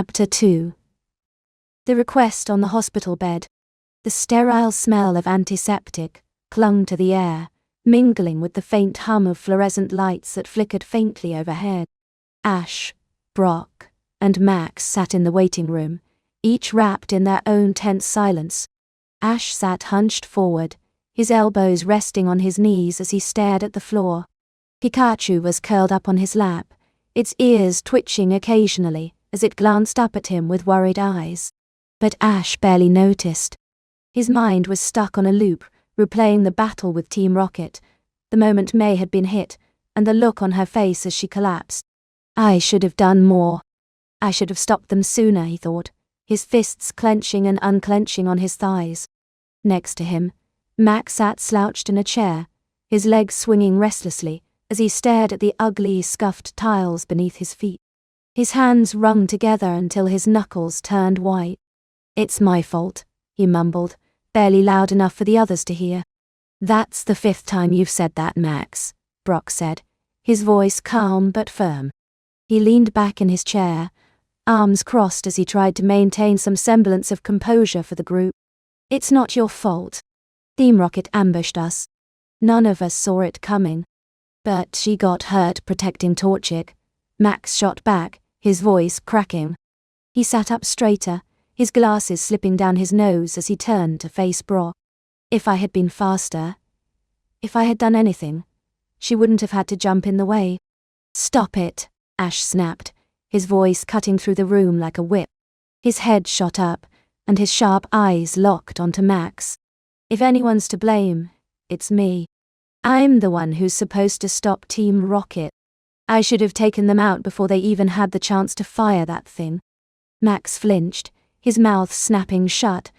Chapter 2. The request on the hospital bed. The sterile smell of antiseptic clung to the air, mingling with the faint hum of fluorescent lights that flickered faintly overhead. Ash, Brock, and Max sat in the waiting room, each wrapped in their own tense silence. Ash sat hunched forward, his elbows resting on his knees as he stared at the floor. Pikachu was curled up on his lap, its ears twitching occasionally as it glanced up at him with worried eyes. But Ash barely noticed. His mind was stuck on a loop, replaying the battle with Team Rocket, the moment May had been hit, and the look on her face as she collapsed. I should have done more. I should have stopped them sooner, he thought, his fists clenching and unclenching on his thighs. Next to him, Max sat slouched in a chair, his legs swinging restlessly as he stared at the ugly, scuffed tiles beneath his feet. His hands wrung together until his knuckles turned white. It's my fault, he mumbled, barely loud enough for the others to hear. That's the 5th time you've said that, Max, Brock said, his voice calm but firm. He leaned back in his chair, arms crossed as he tried to maintain some semblance of composure for the group. It's not your fault. Team Rocket ambushed us. None of us saw it coming. But she got hurt protecting Torchic, Max shot back, his voice cracking. He sat up straighter, his glasses slipping down his nose as he turned to face Brock. If I had been faster, if I had done anything, she wouldn't have had to jump in the way. Stop it, Ash snapped, his voice cutting through the room like a whip. His head shot up, and his sharp eyes locked onto Max. If anyone's to blame, it's me. I'm the one who's supposed to stop Team Rocket. I should have taken them out before they even had the chance to fire that thing. Max flinched, his mouth snapping shut,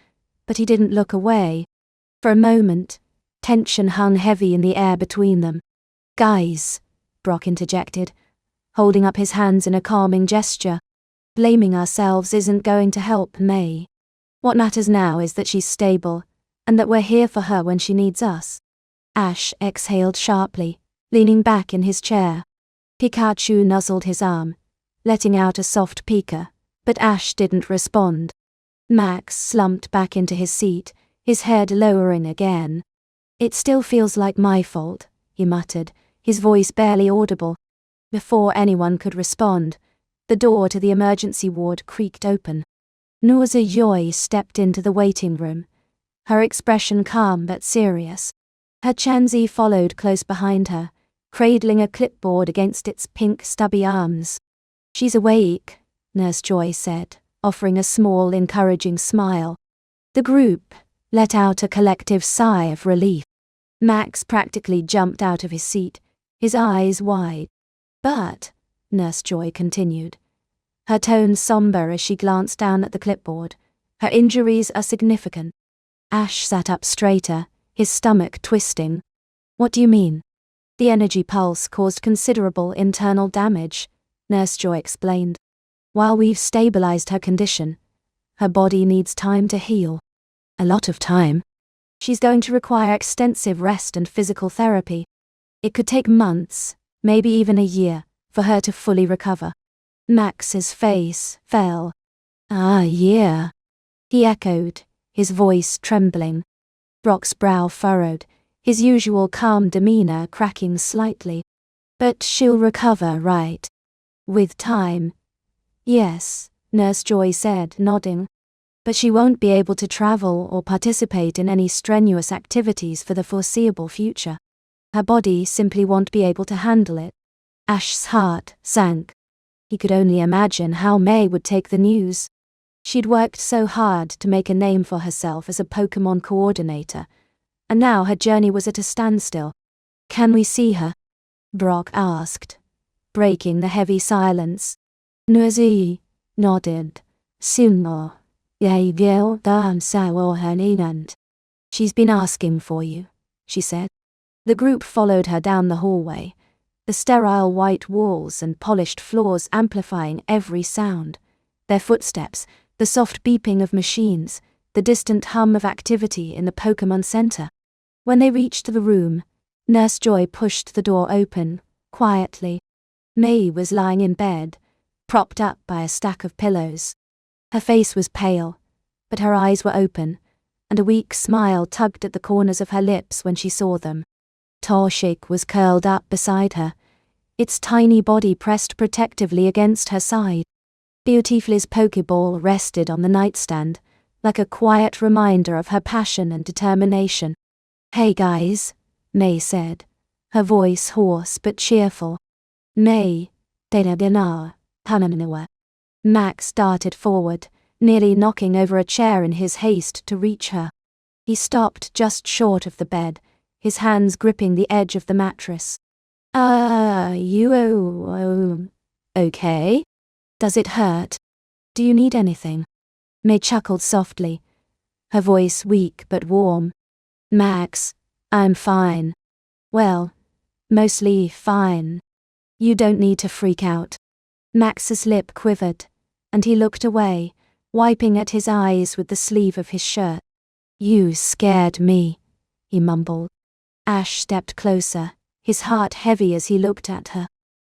but he didn't look away. For a moment, tension hung heavy in the air between them. Guys, Brock interjected, holding up his hands in a calming gesture. Blaming ourselves isn't going to help May. What matters now is that she's stable, and that we're here for her when she needs us. Ash exhaled sharply, leaning back in his chair. Pikachu nuzzled his arm, letting out a soft peeker, but Ash didn't respond. Max slumped back into his seat, his head lowering again. It still feels like my fault, he muttered, his voice barely audible. Before anyone could respond, the door to the emergency ward creaked open. Nausea Joy stepped into the waiting room, her expression calm but serious. Her Chanzi followed close behind her, cradling a clipboard against its pink stubby arms. She's awake, Nurse Joy said, offering a small encouraging smile. The group let out a collective sigh of relief. Max practically jumped out of his seat, his eyes wide. But, Nurse Joy continued, her tone somber as she glanced down at the clipboard, her injuries are significant. Ash sat up straighter, his stomach twisting. What do you mean? The energy pulse caused considerable internal damage, Nurse Joy explained. While we've stabilized her condition, her body needs time to heal. A lot of time. She's going to require extensive rest and physical therapy. It could take months, maybe even a year, for her to fully recover. Max's face fell. A year, he echoed, his voice trembling. Brock's brow furrowed, his usual calm demeanor cracking slightly. But she'll recover, right? With time. Yes, Nurse Joy said, nodding. But she won't be able to travel or participate in any strenuous activities for the foreseeable future. Her body simply won't be able to handle it. Ash's heart sank. He could only imagine how May would take the news. She'd worked so hard to make a name for herself as a Pokémon coordinator, and now her journey was at a standstill. Can we see her? Brock asked, breaking the heavy silence. Nuzi nodded. Suno, Yagil dam sawo haninant. She's been asking for you, she said. The group followed her down the hallway, the sterile white walls and polished floors amplifying every sound. Their footsteps, the soft beeping of machines, the distant hum of activity in the Pokémon Center. When they reached the room, Nurse Joy pushed the door open, quietly. May was lying in bed, propped up by a stack of pillows. Her face was pale, but her eyes were open, and a weak smile tugged at the corners of her lips when she saw them. Toshik was curled up beside her, its tiny body pressed protectively against her side. Beautifully's Pokeball rested on the nightstand, like a quiet reminder of her passion and determination. "Hey guys," May said, her voice hoarse but cheerful. "May, Dena Hananiwa." Max darted forward, nearly knocking over a chair in his haste to reach her. He stopped just short of the bed, his hands gripping the edge of the mattress. You okay? Does it hurt? Do you need anything?" May chuckled softly, her voice weak but warm. "Max, I'm fine. Well, mostly fine. You don't need to freak out." Max's lip quivered, and he looked away, wiping at his eyes with the sleeve of his shirt. "You scared me," he mumbled. Ash stepped closer, his heart heavy as he looked at her.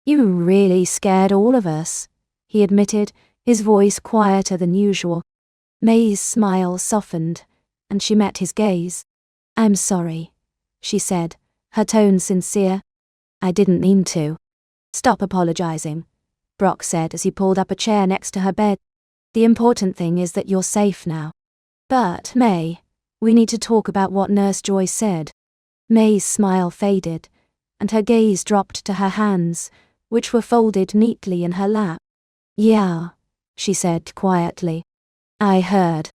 "You really scared all of us," he admitted, his voice quieter than usual. May's smile softened, and she met his gaze. "I'm sorry," she said, her tone sincere. "I didn't mean to." "Stop apologizing," Brock said as he pulled up a chair next to her bed. "The important thing is that you're safe now. But, May, we need to talk about what Nurse Joy said." May's smile faded, and her gaze dropped to her hands, which were folded neatly in her lap. "Yeah," she said quietly. "I heard."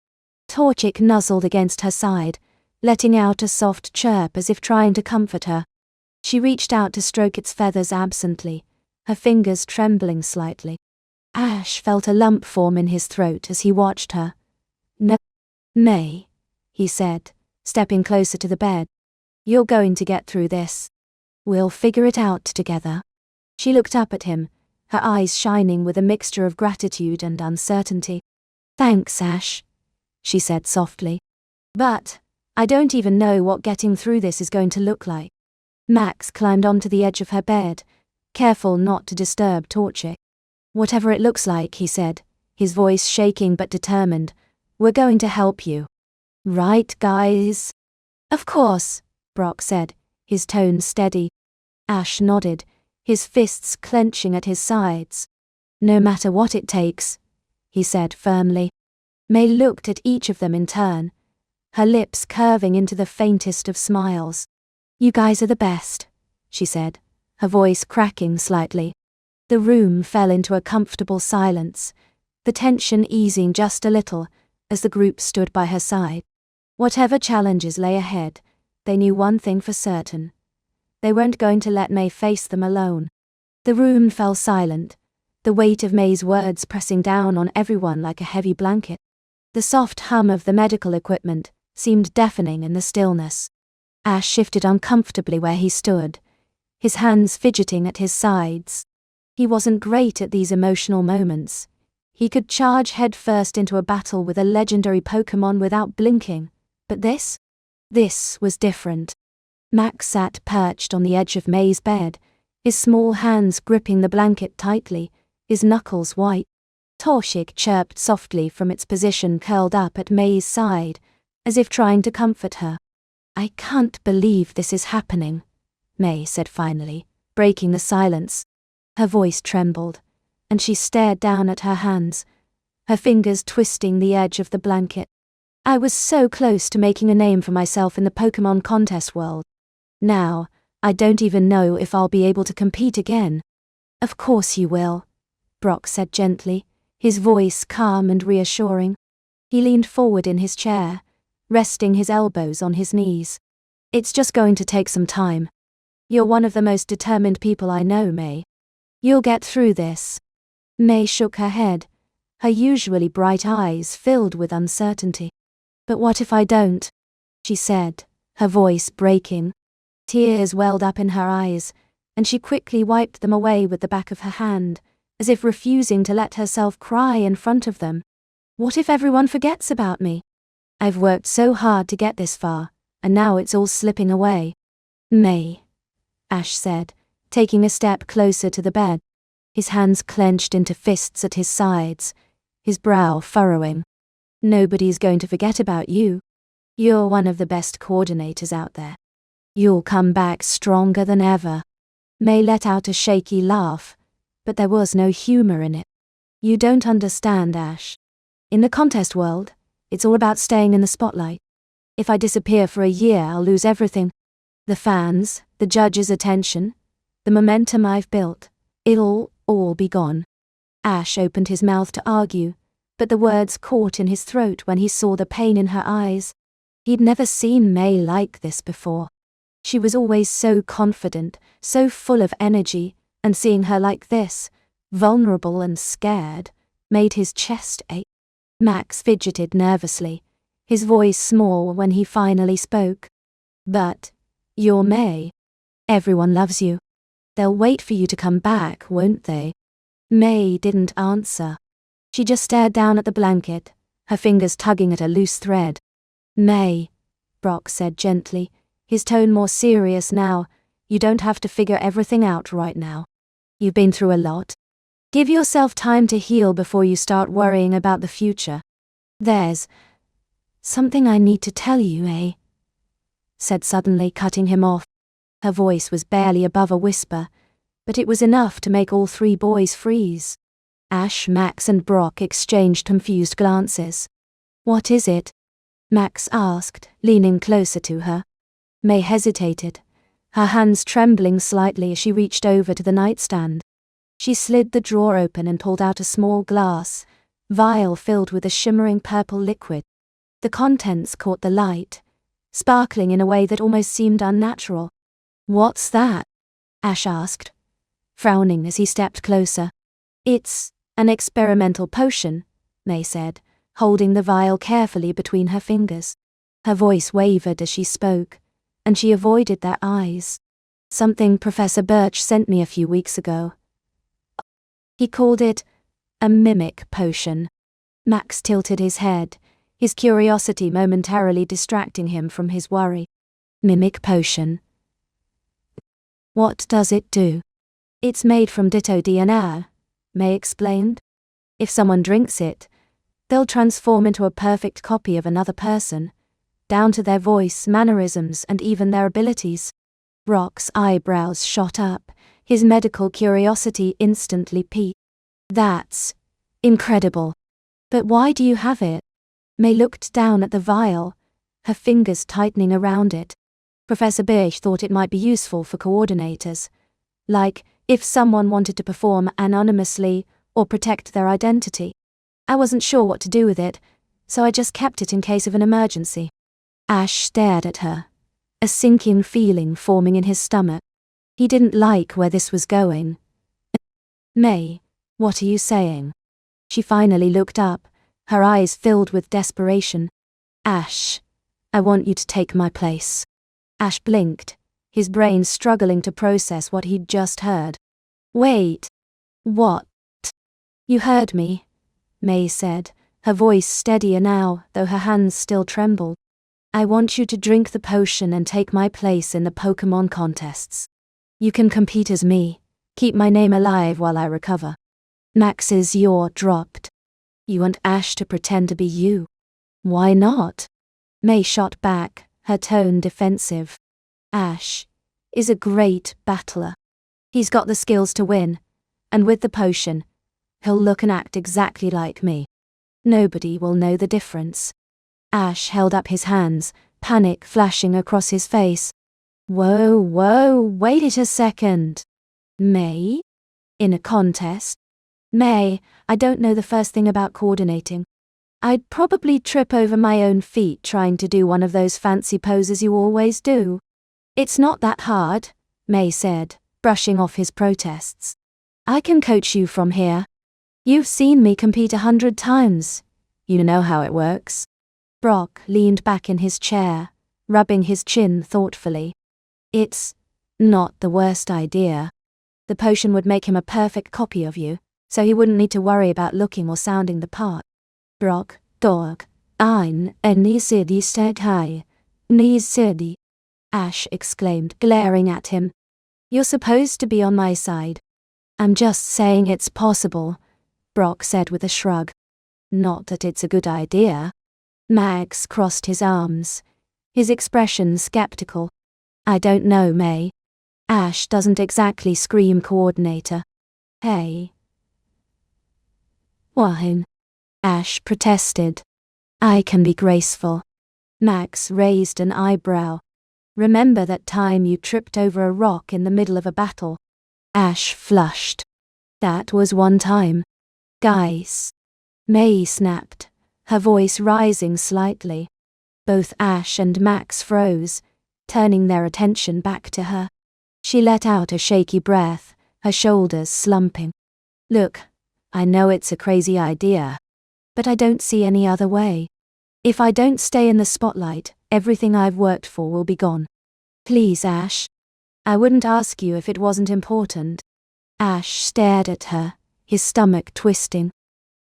Torchic nuzzled against her side, letting out a soft chirp as if trying to comfort her. She reached out to stroke its feathers absently, her fingers trembling slightly. Ash felt a lump form in his throat as he watched her. "No, May," he said, stepping closer to the bed. "You're going to get through this. We'll figure it out together." She looked up at him, her eyes shining with a mixture of gratitude and uncertainty. "Thanks, Ash," she said softly. "But I don't even know what getting through this is going to look like." Max climbed onto the edge of her bed, careful not to disturb Torchic. "Whatever it looks like," he said, his voice shaking but determined, "we're going to help you. Right, guys?" "Of course," Brock said, his tone steady. Ash nodded, his fists clenching at his sides. "No matter what it takes," he said firmly. May looked at each of them in turn, her lips curving into the faintest of smiles. "You guys are the best," she said, her voice cracking slightly. The room fell into a comfortable silence, the tension easing just a little as the group stood by her side. Whatever challenges lay ahead, they knew one thing for certain. They weren't going to let May face them alone. The room fell silent, the weight of May's words pressing down on everyone like a heavy blanket. The soft hum of the medical equipment seemed deafening in the stillness. Ash shifted uncomfortably where he stood, his hands fidgeting at his sides. He wasn't great at these emotional moments. He could charge headfirst into a battle with a legendary Pokémon without blinking, but this was different. Max sat perched on the edge of May's bed, his small hands gripping the blanket tightly, his knuckles white. Torchic chirped softly from its position curled up at May's side, as if trying to comfort her. "I can't believe this is happening," May said finally, breaking the silence. Her voice trembled, and she stared down at her hands, her fingers twisting the edge of the blanket. "I was so close to making a name for myself in the Pokémon contest world. Now, I don't even know if I'll be able to compete again." "Of course you will," Brock said gently, his voice calm and reassuring. He leaned forward in his chair, resting his elbows on his knees. "It's just going to take some time. You're one of the most determined people I know, May. You'll get through this." May shook her head, her usually bright eyes filled with uncertainty. "But what if I don't?" she said, her voice breaking. Tears welled up in her eyes, and she quickly wiped them away with the back of her hand, as if refusing to let herself cry in front of them. "What if everyone forgets about me? I've worked so hard to get this far, and now it's all slipping away." "May," Ash said, taking a step closer to the bed. His hands clenched into fists at his sides, his brow furrowing. Nobody's going to forget about you. You're one of the best coordinators out there. You'll come back stronger than ever. May let out a shaky laugh, but there was no humor in it. You don't understand, Ash. In the contest world, it's all about staying in the spotlight. If I disappear for a year, I'll lose everything. The fans, the judges' attention, the momentum I've built. It'll all be gone. Ash opened his mouth to argue, but the words caught in his throat when he saw the pain in her eyes. He'd never seen May like this before. She was always so confident, so full of energy, and seeing her like this, vulnerable and scared, made his chest ache. Max fidgeted nervously, his voice small when he finally spoke. But you're May. Everyone loves you. They'll wait for you to come back, won't they? May didn't answer. She just stared down at the blanket, her fingers tugging at a loose thread. May, Brock said gently, his tone more serious now, you don't have to figure everything out right now. You've been through a lot. Give yourself time to heal before you start worrying about the future. There's something I need to tell you, said suddenly, cutting him off. Her voice was barely above a whisper, but it was enough to make all three boys freeze. Ash, Max and Brock exchanged confused glances. What is it? Max asked, leaning closer to her. May hesitated, her hands trembling slightly as she reached over to the nightstand. She slid the drawer open and pulled out a small glass, vial filled with a shimmering purple liquid. The contents caught the light, sparkling in a way that almost seemed unnatural. What's that? Ash asked, frowning as he stepped closer. It's an experimental potion, May said, holding the vial carefully between her fingers. Her voice wavered as she spoke, and she avoided their eyes. Something Professor Birch sent me a few weeks ago. He called it a mimic potion. Max tilted his head, his curiosity momentarily distracting him from his worry. Mimic potion. What does it do? It's made from ditto DNA, May explained. If someone drinks it, they'll transform into a perfect copy of another person, down to their voice, mannerisms, and even their abilities. Brock's eyebrows shot up, his medical curiosity instantly piqued. That's incredible. But why do you have it? May looked down at the vial, her fingers tightening around it. Professor Birch thought it might be useful for coordinators, like if someone wanted to perform anonymously or protect their identity. I wasn't sure what to do with it, so I just kept it in case of an emergency. Ash stared at her, a sinking feeling forming in his stomach. He didn't like where this was going. May, what are you saying? She finally looked up, her eyes filled with desperation. Ash, I want you to take my place. Ash blinked, his brain struggling to process what he'd just heard. Wait. What? You heard me, May said, her voice steadier now, though her hands still trembled. I want you to drink the potion and take my place in the Pokémon contests. You can compete as me, keep my name alive while I recover. Max's jaw dropped. You want Ash to pretend to be you? Why not? May shot back, her tone defensive. Ash is a great battler. He's got the skills to win, and with the potion, he'll look and act exactly like me. Nobody will know the difference. Ash held up his hands, panic flashing across his face. Whoa, wait a second. May? In a contest? May, I don't know the first thing about coordinating. I'd probably trip over my own feet trying to do one of those fancy poses you always do. It's not that hard, May said, brushing off his protests. I can coach you from here. You've seen me compete 100 times. You know how it works. Brock leaned back in his chair, rubbing his chin thoughtfully. It's not the worst idea. The potion would make him a perfect copy of you, so he wouldn't need to worry about looking or sounding the part. Brock, dog, ein, ni sidi steg high, ni sidi, Ash exclaimed, glaring at him. You're supposed to be on my side. I'm just saying it's possible, Brock said with a shrug. Not that it's a good idea. Max crossed his arms, his expression skeptical. I don't know, May. Ash doesn't exactly scream coordinator. Hey. Why? Ash protested. I can be graceful. Max raised an eyebrow. Remember that time you tripped over a rock in the middle of a battle? Ash flushed. That was one time. Guys. May snapped, her voice rising slightly. Both Ash and Max froze, turning their attention back to her. She let out a shaky breath, her shoulders slumping. Look, I know it's a crazy idea, but I don't see any other way. If I don't stay in the spotlight, everything I've worked for will be gone. Please, Ash. I wouldn't ask you if it wasn't important. Ash stared at her, his stomach twisting.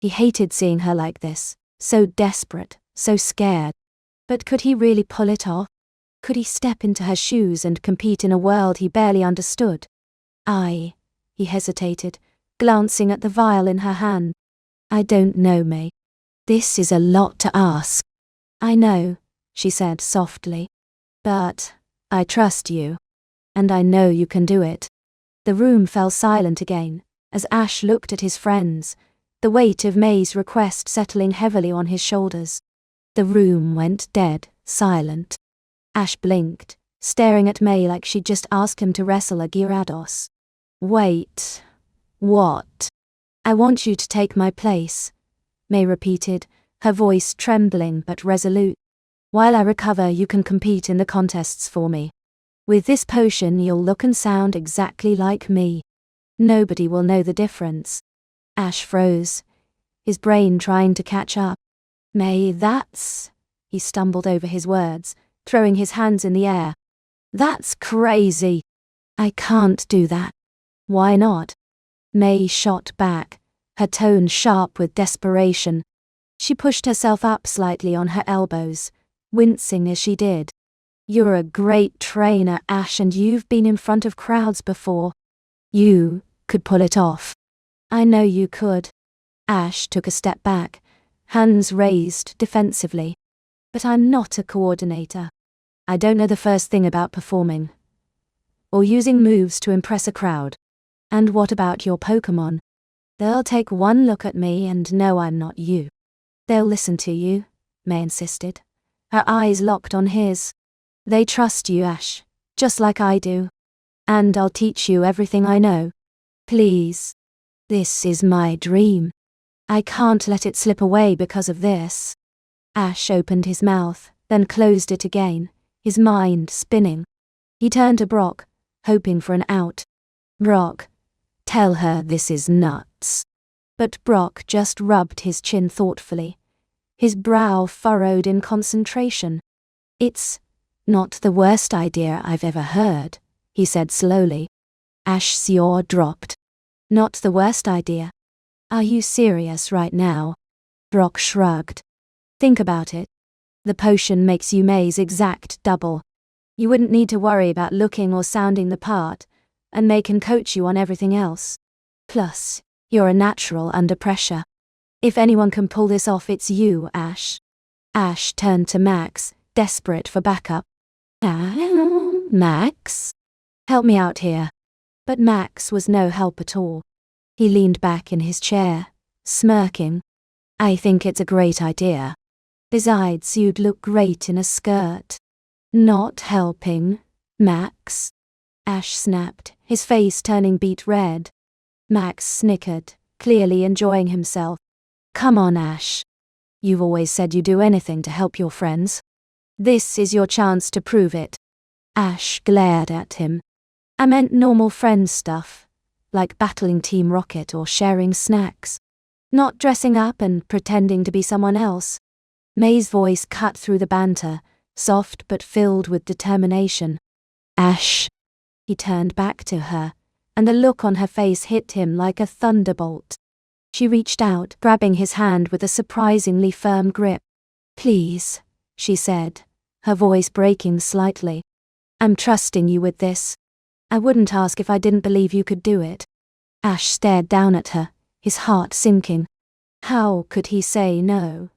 He hated seeing her like this, so desperate, so scared. But could he really pull it off? Could he step into her shoes and compete in a world he barely understood? He hesitated, glancing at the vial in her hand. I don't know, May. This is a lot to ask. I know, she said softly. But I trust you. And I know you can do it. The room fell silent again, as Ash looked at his friends, the weight of May's request settling heavily on his shoulders. The room went dead, silent. Ash blinked, staring at May like she'd just asked him to wrestle a Gyarados. Wait. What? I want you to take my place, May repeated, her voice trembling but resolute. While I recover, you can compete in the contests for me. With this potion, you'll look and sound exactly like me. Nobody will know the difference. Ash froze, his brain trying to catch up. May, that's... He stumbled over his words, throwing his hands in the air. That's crazy. I can't do that. Why not? May shot back, her tone sharp with desperation. She pushed herself up slightly on her elbows, wincing as she did. You're a great trainer, Ash, and you've been in front of crowds before. You could pull it off. I know you could. Ash took a step back, hands raised defensively. But I'm not a coordinator. I don't know the first thing about performing. Or using moves to impress a crowd. And what about your Pokémon? They'll take one look at me and know I'm not you. They'll listen to you, May insisted, her eyes locked on his. They trust you, Ash, just like I do. And I'll teach you everything I know. Please. This is my dream. I can't let it slip away because of this. Ash opened his mouth, then closed it again, his mind spinning. He turned to Brock, hoping for an out. Brock, tell her this is nuts. But Brock just rubbed his chin thoughtfully, his brow furrowed in concentration. It's not the worst idea I've ever heard, he said slowly. Ash's jaw dropped. Not the worst idea. Are you serious right now? Brock shrugged. Think about it. The potion makes you May's exact double. You wouldn't need to worry about looking or sounding the part, and May can coach you on everything else. Plus, you're a natural under pressure. If anyone can pull this off, it's you, Ash. Ash turned to Max, desperate for backup. Max? Help me out here. But Max was no help at all. He leaned back in his chair, smirking. I think it's a great idea. Besides, you'd look great in a skirt. Not helping, Max? Ash snapped, his face turning beet red. Max snickered, clearly enjoying himself. Come on, Ash. You've always said you'd do anything to help your friends. This is your chance to prove it. Ash glared at him. I meant normal friend stuff, like battling Team Rocket or sharing snacks. Not dressing up and pretending to be someone else. May's voice cut through the banter, soft but filled with determination. Ash. He turned back to her, and the look on her face hit him like a thunderbolt. She reached out, grabbing his hand with a surprisingly firm grip. Please, she said, her voice breaking slightly. I'm trusting you with this. I wouldn't ask if I didn't believe you could do it. Ash stared down at her, his heart sinking. How could he say no?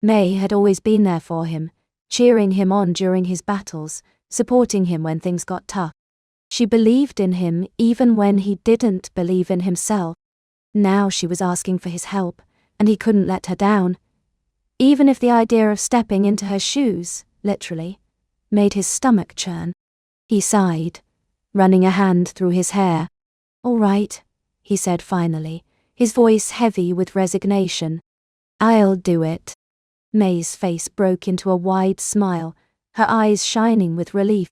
May had always been there for him, cheering him on during his battles, supporting him when things got tough. She believed in him even when he didn't believe in himself. Now she was asking for his help, and he couldn't let her down. Even if the idea of stepping into her shoes, literally, made his stomach churn. He sighed, running a hand through his hair. "All right," he said finally, his voice heavy with resignation. "I'll do it." May's face broke into a wide smile, her eyes shining with relief.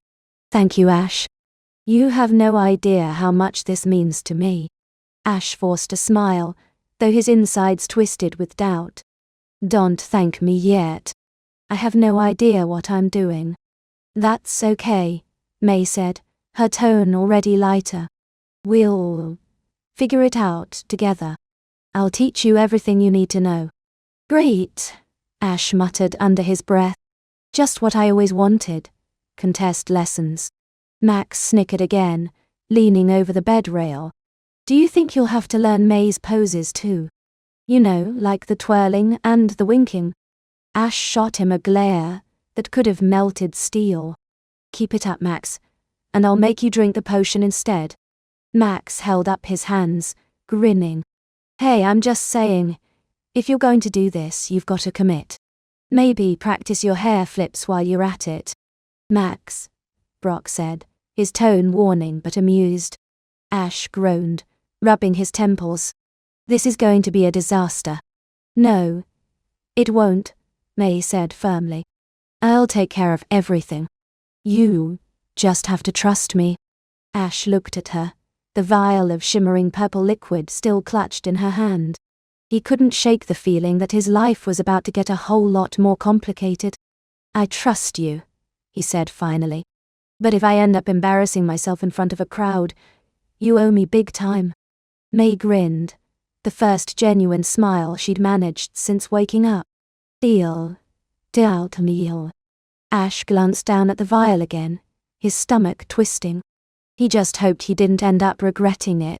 "Thank you, Ash. You have no idea how much this means to me." Ash forced a smile, though his insides twisted with doubt. "Don't thank me yet. I have no idea what I'm doing." "That's okay," May said, her tone already lighter. "We'll figure it out together. I'll teach you everything you need to know." "Great," Ash muttered under his breath. "Just what I always wanted. Contest lessons." Max snickered again, leaning over the bed rail. "Do you think you'll have to learn May's poses too? You know, like the twirling and the winking?" Ash shot him a glare that could have melted steel. "Keep it up, Max, and I'll make you drink the potion instead." Max held up his hands, grinning. "Hey, I'm just saying, if you're going to do this, you've got to commit. Maybe practice your hair flips while you're at it." "Max," Brock said, his tone warning but amused. Ash groaned, rubbing his temples. "This is going to be a disaster." "No, it won't," May said firmly. "I'll take care of everything. You just have to trust me." Ash looked at her, the vial of shimmering purple liquid still clutched in her hand. He couldn't shake the feeling that his life was about to get a whole lot more complicated. "I trust you," he said finally. "But if I end up embarrassing myself in front of a crowd, you owe me big time." May grinned, the first genuine smile she'd managed since waking up. "Deal. Deal." Ash glanced down at the vial again, his stomach twisting. He just hoped he didn't end up regretting it.